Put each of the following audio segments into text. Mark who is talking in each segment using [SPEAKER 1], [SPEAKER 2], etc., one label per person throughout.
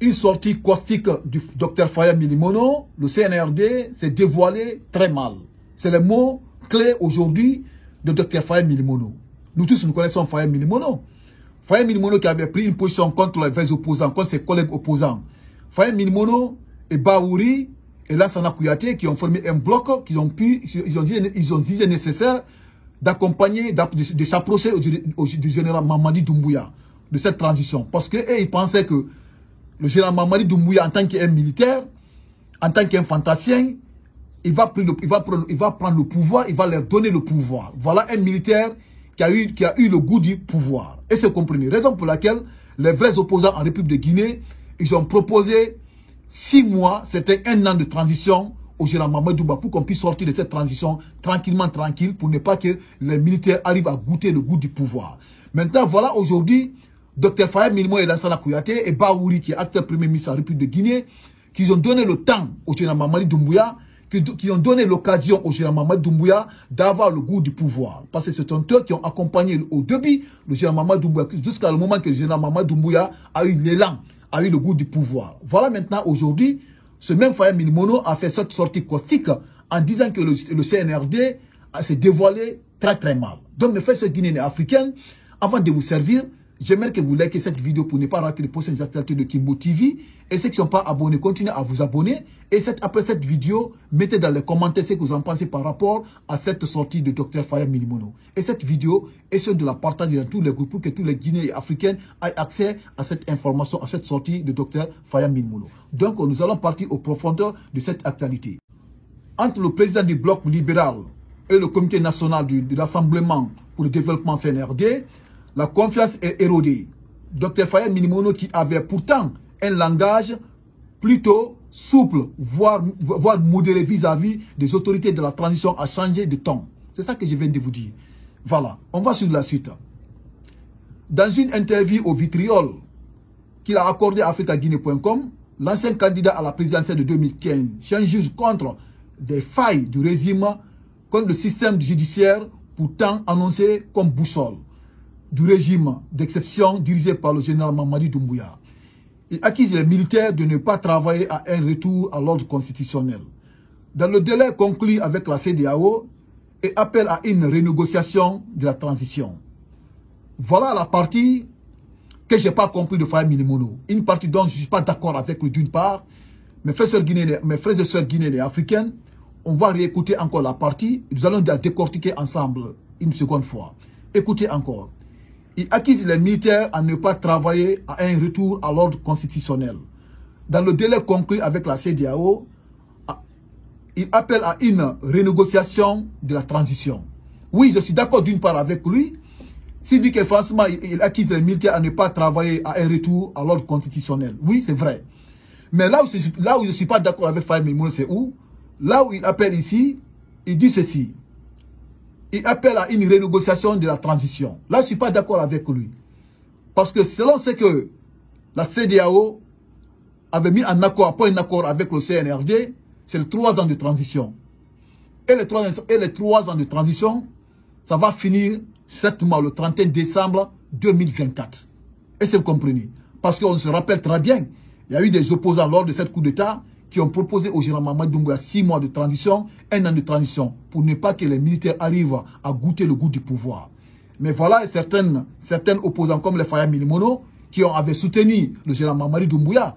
[SPEAKER 1] une sortie caustique du docteur Faya Milimono, le CNRD s'est dévoilé très mal. C'est le mot clé aujourd'hui de docteur Faya Milimono. Nous tous nous connaissons Faya Milimono. Faya Milimono qui avait pris une position contre les vrais opposants, contre ses collègues opposants. Faya Milimono et Baouri et Lassana Kouyaté qui ont formé un bloc, ils ont jugé nécessaire d'accompagner, de s'approcher du général Mamadi Doumbouya de cette transition. Parce qu'ils pensaient que le général Mamadi Doumbouya, en tant qu'un militaire, en tant qu'un fantasien, il va prendre le pouvoir, il va leur donner le pouvoir. Voilà un militaire qui a eu le goût du pouvoir. Et c'est compris. Raison pour laquelle les vrais opposants en République de Guinée, ils ont proposé 6 mois, c'était 1 an de transition au général Mamadi Doumbouya pour qu'on puisse sortir de cette transition tranquille, pour ne pas que les militaires arrivent à goûter le goût du pouvoir. Maintenant, voilà aujourd'hui, Dr Faya Milimono et Lassana Kouyaté et Baouri, qui est acteur premier ministre en République de Guinée, qui ont donné le temps au général Mamadi Doumbouya, qui ont donné l'occasion au général Mamadi Doumbouya d'avoir le goût du pouvoir. Parce que c'est eux qui ont accompagné au début le général Mamadi Doumbouya jusqu'à le moment que le général Mamadi Doumbouya a eu l'élan, a eu le goût du pouvoir. Voilà maintenant aujourd'hui, ce même Faya Milimono a fait cette sortie caustique en disant que le CNRD s'est dévoilé très très mal. Donc mes frères guinéens et africains, avant de vous servir, j'aimerais que vous likez cette vidéo pour ne pas rater les prochaines actualités de Kimbo TV. Et ceux qui ne sont pas abonnés, continuez à vous abonner. Et après cette vidéo, mettez dans les commentaires ce que vous en pensez par rapport à cette sortie de Dr Faya Milimono. Et cette vidéo, essayez de la partager dans tous les groupes pour que tous les Guinéens et Africains aient accès à cette information, à cette sortie de Dr Faya Milimono. Donc nous allons partir aux profondeurs de cette actualité. Entre le président du bloc libéral et le comité national de l'Assemblement pour le développement CNRD, la confiance est érodée. Dr Faya Milimono, qui avait pourtant un langage plutôt souple, voire modéré vis-à-vis des autorités de la transition, a changé de ton. C'est ça que je viens de vous dire. Voilà, on va sur la suite. Dans une interview au Vitriol qu'il a accordé à africaguinée.com, l'ancien candidat à la présidentielle de 2015 s'injure contre des failles du régime, contre le système judiciaire pourtant annoncé comme boussole du régime d'exception dirigé par le général Mamadi Doumbouya. Il accuse les militaires de ne pas travailler à un retour à l'ordre constitutionnel. Dans le délai conclu avec la CEDEAO, et appelle à une renégociation de la transition. Voilà la partie que je n'ai pas compris de Faya Milimono. Une partie dont je ne suis pas d'accord avec lui d'une part. Mes frères et sœurs guinéens et africains, on va réécouter encore la partie. Nous allons la décortiquer ensemble une seconde fois. Écoutez encore. Il accuse les militaires à ne pas travailler à un retour à l'ordre constitutionnel. Dans le délai conclu avec la CEDEAO, il appelle à une renégociation de la transition. Oui, je suis d'accord d'une part avec lui. S'il dit que franchement, il accuse les militaires à ne pas travailler à un retour à l'ordre constitutionnel. Oui, c'est vrai. Mais là où je ne suis pas d'accord avec Faya Milimono, c'est où? Là où il appelle ici, il dit ceci. Il appelle à une renégociation de la transition. Là, je ne suis pas d'accord avec lui. Parce que selon ce que la CEDEAO avait mis en accord, pas un accord avec le CNRD, c'est les 3 ans de transition. Et les 3 ans de transition, ça va finir certainement le 31 décembre 2024. Et c'est compris. Parce qu'on se rappelle très bien, il y a eu des opposants lors de cette coup d'État qui ont proposé au général Mamadi Doumbouya 6 mois de transition, 1 an de transition, pour ne pas que les militaires arrivent à goûter le goût du pouvoir. Mais voilà certains opposants comme les Faya Milimono qui avaient soutenu le général Mamadi Doumbouya,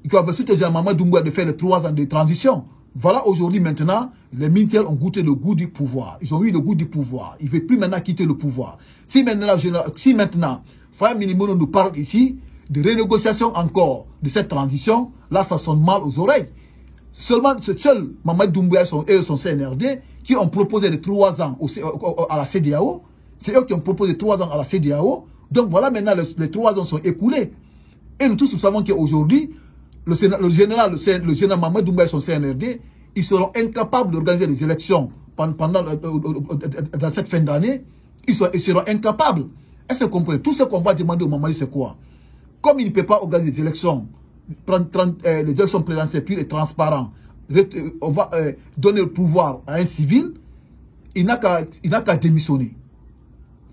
[SPEAKER 1] qui avaient soutenu le général Mamadi Doumbouya de faire les 3 ans de transition. Voilà aujourd'hui maintenant, les militaires ont goûté le goût du pouvoir. Ils ont eu le goût du pouvoir. Ils ne veulent plus maintenant quitter le pouvoir. Si maintenant Faya Milimono nous parle ici de renégociation encore de cette transition, là ça sonne mal aux oreilles. Seulement, seul Mamadi Doumbouya et son CNRD qui ont proposé les 3 ans à la CEDEAO. C'est eux qui ont proposé 3 ans à la CEDEAO. Donc voilà, maintenant les 3 ans sont écoulés. Et nous tous nous savons qu'aujourd'hui, le général Mamadi Doumbouya et son CNRD, ils seront incapables d'organiser des élections dans cette fin d'année. Ils seront incapables. Est-ce que vous comprenez? Tout ce qu'on va demander au Mamadi, c'est quoi? Comme il ne peut pas organiser des élections, les élections présidentielles pures et transparentes, on va donner le pouvoir à un civil, il n'a qu'à démissionner.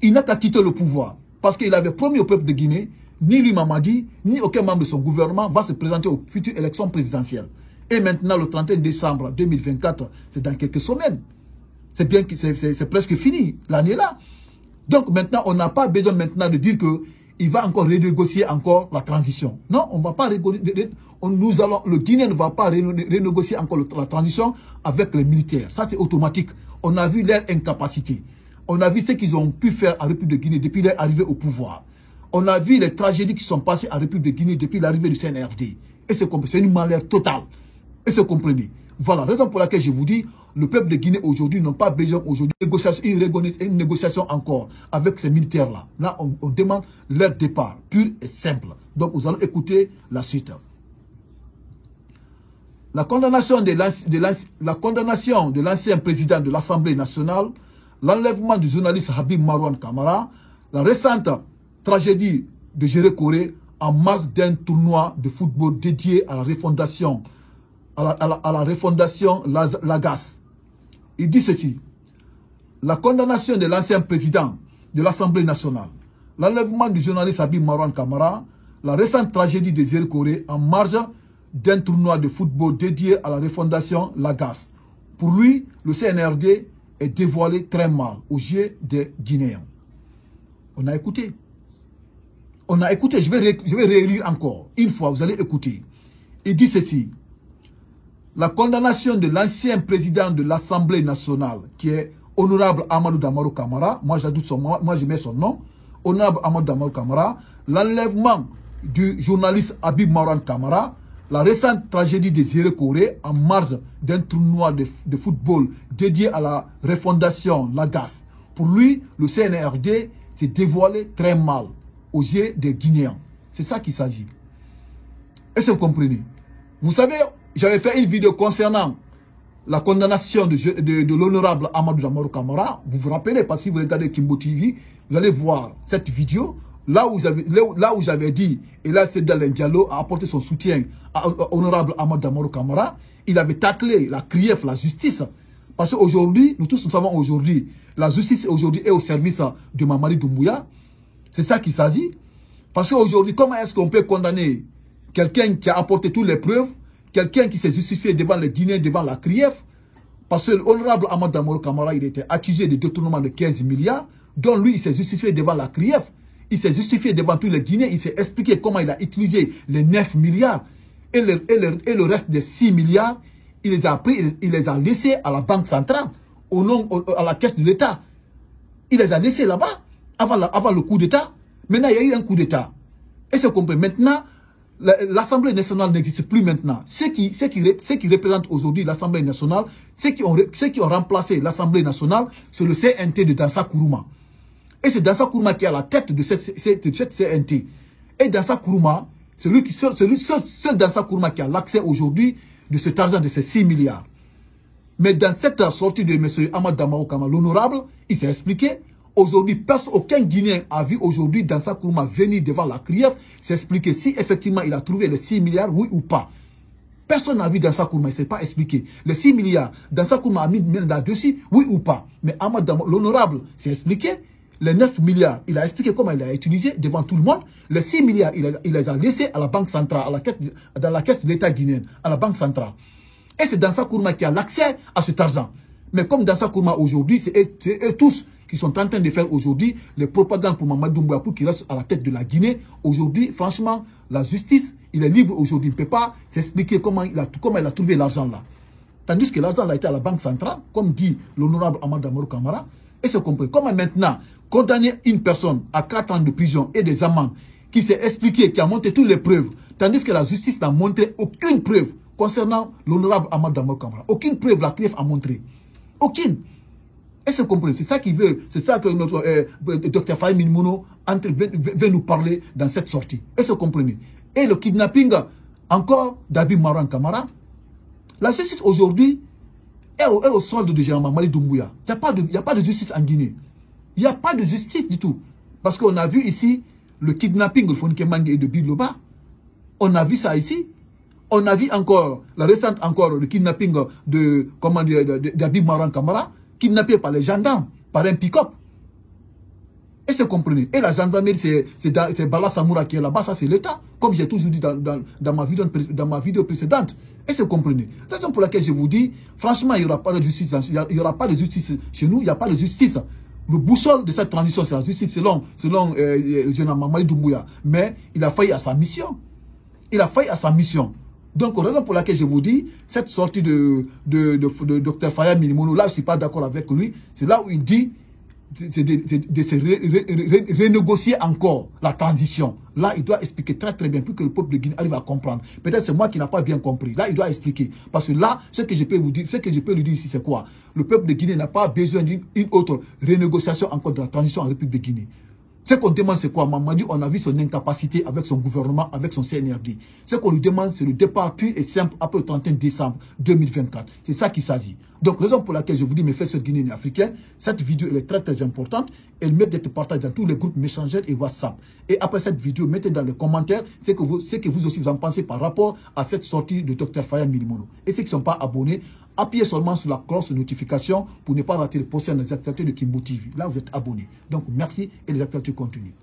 [SPEAKER 1] Il n'a qu'à quitter le pouvoir. Parce qu'il avait promis au peuple de Guinée ni lui Mamadi, ni aucun membre de son gouvernement va se présenter aux futures élections présidentielles. Et maintenant, le 31 décembre 2024, c'est dans quelques semaines. C'est bien que c'est presque fini, l'année là. Donc maintenant, on n'a pas besoin maintenant de dire qu'il va encore renégocier encore la transition. Non, on va pas le Guinée ne va pas renégocier encore la transition avec les militaires. Ça, c'est automatique. On a vu leur incapacité. On a vu ce qu'ils ont pu faire en République de Guinée depuis leur arrivée au pouvoir. On a vu les tragédies qui sont passées en République de Guinée depuis l'arrivée du CNRD. Et c'est une malheur totale. Et c'est compris. Voilà, raison pour laquelle je vous dis, le peuple de Guinée aujourd'hui n'a pas besoin aujourd'hui une négociation encore avec ces militaires-là. Là, on demande leur départ, pur et simple. Donc, vous allez écouter la suite. La condamnation de l'ancien président de l'Assemblée nationale, l'enlèvement du journaliste Habib Marouane Kamara, la récente tragédie de Géré Koré en mars d'un tournoi de football dédié à la refondation, Lagas. Il dit ceci: la condamnation de l'ancien président de l'Assemblée nationale, l'enlèvement du journaliste Habib Marouane Kamara, la récente tragédie de Géré Koré en marge d'un tournoi de football dédié à la refondation Lagas. Pour lui, le CNRD est dévoilé très mal aux yeux des Guinéens. On a écouté. On a écouté, je vais relire encore. Une fois, vous allez écouter. Il dit ceci: la condamnation de l'ancien président de l'Assemblée nationale, qui est honorable Amadou Damarou Kamara, moi je mets son nom, honorable Amadou Damarou Kamara, l'enlèvement du journaliste Habib Marouane Kamara, la récente tragédie de Géré Koré en marge d'un tournoi de football dédié à la refondation Lagas. Pour lui, le CNRD s'est dévoilé très mal aux yeux des Guinéens. C'est ça qu'il s'agit. Est-ce que vous comprenez? Vous savez, j'avais fait une vidéo concernant la condamnation de l'honorable Amadou Damarou Kamara. Vous vous rappelez, parce que si vous regardez Kimbo TV, vous allez voir cette vidéo. Là où j'avais dit, et là c'est Dalen Diallo a apporté son soutien à l'honorable Amadou Damarou Kamara, il avait taclé la CRIEF, la justice. Parce qu'aujourd'hui, nous tous nous savons aujourd'hui, la justice aujourd'hui est au service de Mamadi Doumbouya. C'est ça qu'il s'agit. Parce qu'aujourd'hui, comment est-ce qu'on peut condamner quelqu'un qui a apporté toutes les preuves, quelqu'un qui s'est justifié devant les Guinéens, devant la CRIEF? Parce que l'honorable Amadou Damarou Kamara, il était accusé de détournement de 15 milliards, dont lui, il s'est justifié devant la CRIEF. Il s'est justifié devant tous les Guinéens, il s'est expliqué comment il a utilisé les 9 milliards et le reste des 6 milliards, il les a pris, il les a laissés à la Banque centrale, à la caisse de l'État. Il les a laissés là-bas, avant le coup d'État. Maintenant, il y a eu un coup d'État. Et c'est compris. Maintenant, l'Assemblée nationale n'existe plus maintenant. Ceux qui représentent aujourd'hui l'Assemblée nationale, ceux qui ont remplacé l'Assemblée nationale, c'est le CNT de Dansa Kourouma. Et c'est Dansa Kourouma qui est à la tête de cette CNT. Et Dansa Kourouma, c'est seul Dansa Kourouma qui a l'accès aujourd'hui de cet argent de ces 6 milliards. Mais dans cette sortie de M. Amadou Damarou Kamara, l'honorable, il s'est expliqué. Aujourd'hui, aucun Guinéen a vu aujourd'hui Dansa Kourouma venir devant la CRIEF s'expliquer si effectivement il a trouvé les 6 milliards, oui ou pas. Personne n'a vu Dansa Kourouma, il ne s'est pas expliqué. Les 6 milliards, Dansa Kourouma a mis là-dessus, oui ou pas. Mais Amadou Damarou, l'honorable, s'est expliqué. Les 9 milliards, il a expliqué comment il a utilisé devant tout le monde. Les 6 milliards, il les a laissés à la Banque centrale, dans la caisse de l'État guinéen, à la Banque centrale. Et c'est Dansa Kourouma qui a l'accès à cet argent. Mais comme Dansa Kourouma aujourd'hui, c'est eux tous qui sont en train de faire aujourd'hui les propagandes pour Mamadi Doumbouya pour qu'il reste à la tête de la Guinée. Aujourd'hui, franchement, la justice, il est libre aujourd'hui. Il ne peut pas s'expliquer comment il a trouvé l'argent là. Tandis que l'argent a été à la Banque centrale, comme dit l'honorable Amadou Damarou Kamara. Et c'est compris. Comment maintenant condamner une personne à 4 ans de prison et des amendes qui s'est expliqué, qui a montré toutes les preuves, tandis que la justice n'a montré aucune preuve concernant l'honorable Amadou Damarou Kamara. Aucune preuve la CRIEF a montré. Aucune. Et c'est compris. C'est ça qu'il veut. C'est ça que notre Dr Faye Milimono veut nous parler dans cette sortie. Et c'est compris. Et le kidnapping encore d'Habib Marouane Kamara. La justice aujourd'hui est au solde de Général Mamadi Doumbouya. Il n'y a pas de justice en Guinée. Il n'y a pas de justice du tout. Parce qu'on a vu ici le kidnapping de Fonike Mangue et de Biloba. On a vu ça ici. On a vu encore, la récente encore, le kidnapping d'Habib Marouane Kamara, kidnappé par les gendarmes, par un pick-up. Et c'est comprenez. Et la gendarmerie, c'est Bala Samoura qui est là-bas, ça c'est l'État. Comme j'ai toujours dit dans ma vidéo précédente. Et c'est comprenez. C'est la raison pour laquelle je vous dis, franchement, il n'y aura pas de justice. Il n'y aura pas de justice chez nous, il n'y a pas de justice. Le boussole de cette transition, c'est la justice selon Général Mamadi Doumbouya. Mais il a failli à sa mission. Il a failli à sa mission. Donc, la raison pour laquelle je vous dis, cette sortie de Dr Faya Milimono, là, je ne suis pas d'accord avec lui. C'est là où il dit de se renégocier encore la transition. Là, il doit expliquer très très bien pour que le peuple de Guinée arrive à comprendre. Peut-être c'est moi qui n'ai pas bien compris. Là, il doit expliquer. Parce que là, ce que je peux vous dire, ce que je peux lui dire ici, c'est quoi? Le peuple de Guinée n'a pas besoin d'une autre renégociation encore de la transition en République de Guinée. Ce qu'on demande, c'est quoi? Mamadi, on a vu son incapacité avec son gouvernement, avec son CNRD. Ce qu'on lui demande, c'est le départ pur et simple après le 31 décembre 2024. C'est ça qu'il s'agit. Donc, raison pour laquelle je vous dis, mes frères guinéens et africains, cette vidéo, elle est très très importante. Elle mérite d'être partagée dans tous les groupes Messenger et WhatsApp. Et après cette vidéo, mettez dans les commentaires ce que vous aussi vous en pensez par rapport à cette sortie de Dr Faya Milimono. Et ceux qui ne sont pas abonnés, appuyez seulement sur la cloche de notification pour ne pas rater les prochaines actualités de Kimbo TV. Là, vous êtes abonnés. Donc, merci et les actualités continuent.